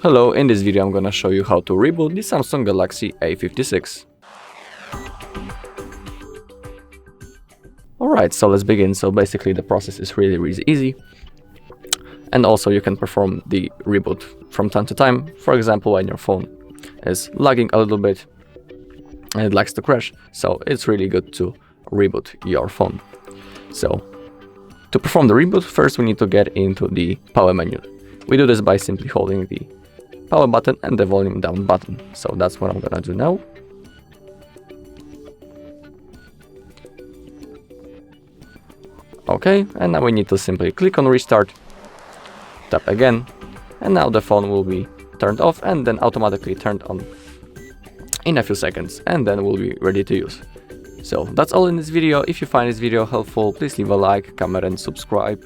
Hello, in this video I'm gonna show you how to reboot the Samsung Galaxy A56. Alright, so let's begin. So basically the process is really easy. And also you can perform the reboot from time to time. For example, when your phone is lagging a little bit and it likes to crash. So it's really good to reboot your phone. So to perform the reboot, first we need to get into the power menu. We do this by simply holding the power button and the volume down button. So that's what I'm gonna do now. Okay, and now we need to simply click on restart, tap again, and now the phone will be turned off and then automatically turned on in a few seconds, and then we'll be ready to use. So that's all in this video. If you find this video helpful, please leave a like, comment and subscribe.